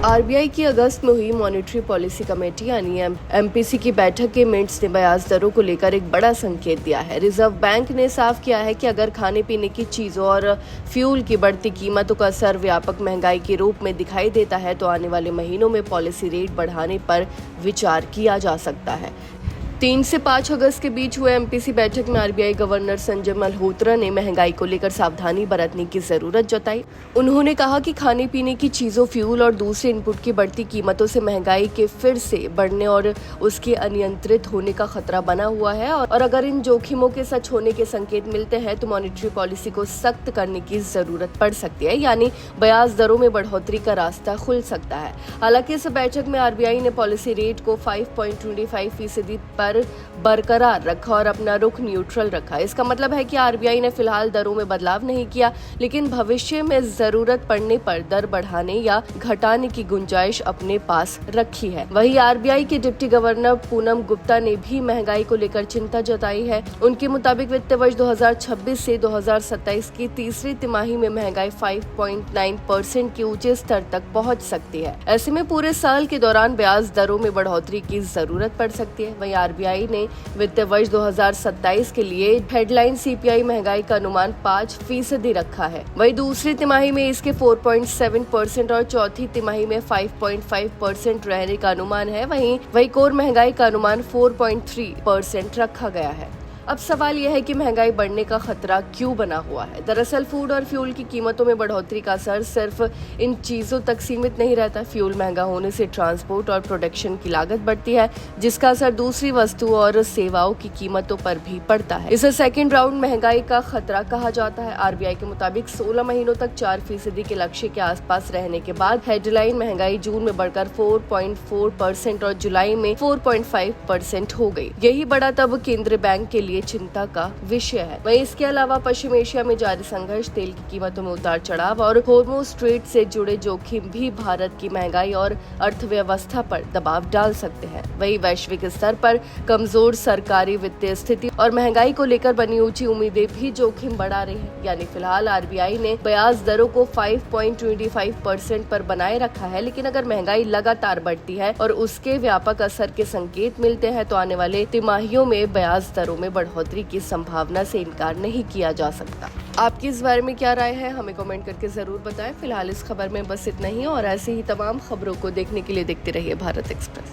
RBI की अगस्त में हुई मॉनेटरी पॉलिसी कमेटी यानी एमपीसी की बैठक के मिनट्स ने ब्याज दरों को लेकर एक बड़ा संकेत दिया है। रिजर्व बैंक ने साफ किया है कि अगर खाने पीने की चीजों और फ्यूल की बढ़ती कीमतों का असर व्यापक महंगाई के रूप में दिखाई देता है तो आने वाले महीनों में पॉलिसी रेट बढ़ाने पर विचार किया जा सकता है। 3 से 5 अगस्त के बीच हुए एमपीसी बैठक में आरबीआई गवर्नर संजय मल्होत्रा ने महंगाई को लेकर सावधानी बरतने की जरूरत जताई। उन्होंने कहा कि खाने पीने की चीजों, फ्यूल और दूसरे इनपुट की बढ़ती कीमतों से महंगाई के फिर से बढ़ने और उसके अनियंत्रित होने का खतरा बना हुआ है और अगर इन जोखिमों के सच होने के संकेत मिलते हैं तो मॉनेटरी पॉलिसी को सख्त करने की जरूरत पड़ सकती है, यानी ब्याज दरों में बढ़ोतरी का रास्ता खुल सकता है। हालांकि इस बैठक में आरबीआई ने पॉलिसी रेट को 5.25% पर बरकरार रखा और अपना रुख न्यूट्रल रखा। इसका मतलब है कि आरबीआई ने फिलहाल दरों में बदलाव नहीं किया, लेकिन भविष्य में जरूरत पड़ने पर दर बढ़ाने या घटाने की गुंजाइश अपने पास रखी है। वहीं आरबीआई के डिप्टी गवर्नर पूनम गुप्ता ने भी महंगाई को लेकर चिंता जताई है। उनके मुताबिक वित्त वर्ष 2026 से 2027 की तीसरी तिमाही में महंगाई 5.9% के ऊंचे स्तर तक पहुंच सकती है। ऐसे में पूरे साल के दौरान ब्याज दरों में बढ़ोतरी की जरूरत पड़ सकती है। वहीं आरबीआई ने वित्त वर्ष 2027 के लिए हेडलाइन सीपीआई महंगाई का अनुमान 5% रखा है। वहीं दूसरी तिमाही में इसके 4.7% और चौथी तिमाही में 5.5% रहने का अनुमान है। वहीं कोर महंगाई का अनुमान 4.3% रखा गया है। अब सवाल यह है कि महंगाई बढ़ने का खतरा क्यों बना हुआ है। दरअसल फूड और फ्यूल की कीमतों में बढ़ोतरी का असर सिर्फ इन चीजों तक सीमित नहीं रहता। फ्यूल महंगा होने से ट्रांसपोर्ट और प्रोडक्शन की लागत बढ़ती है, जिसका असर दूसरी वस्तुओं और सेवाओं की कीमतों पर भी पड़ता है। इसे सेकेंड राउंड महंगाई का खतरा कहा जाता है। आरबीआई के मुताबिक 16 महीनों तक 4% के लक्ष्य के आसपास रहने के बाद हेडलाइन महंगाई जून में बढ़कर 4.4% और जुलाई में 4.5% हो गई। यही बढ़ा तब केंद्रीय बैंक के लिए चिंता का विषय है। वहीं इसके अलावा पश्चिम एशिया में जारी संघर्ष, तेल की कीमतों में उतार चढ़ाव और होर्मुज स्ट्रेट से जुड़े जोखिम भी भारत की महंगाई और अर्थव्यवस्था पर दबाव डाल सकते हैं। वहीं वैश्विक स्तर पर कमजोर सरकारी वित्तीय स्थिति और महंगाई को लेकर बनी ऊंची उम्मीदें भी जोखिम बढ़ा रही हैं। यानी फिलहाल आरबीआई ने ब्याज दरों को 5.25% पर बनाए रखा है, लेकिन अगर महंगाई लगातार बढ़ती है और उसके व्यापक असर के संकेत मिलते हैं तो आने वाले तिमाहियों में ब्याज दरों में बढ़ोतरी की संभावना से इनकार नहीं किया जा सकता। आपकी इस बारे में क्या राय है, हमें कमेंट करके जरूर बताएं। फिलहाल इस खबर में बस इतना ही और ऐसे ही तमाम खबरों को देखने के लिए देखते रहिए भारत एक्सप्रेस।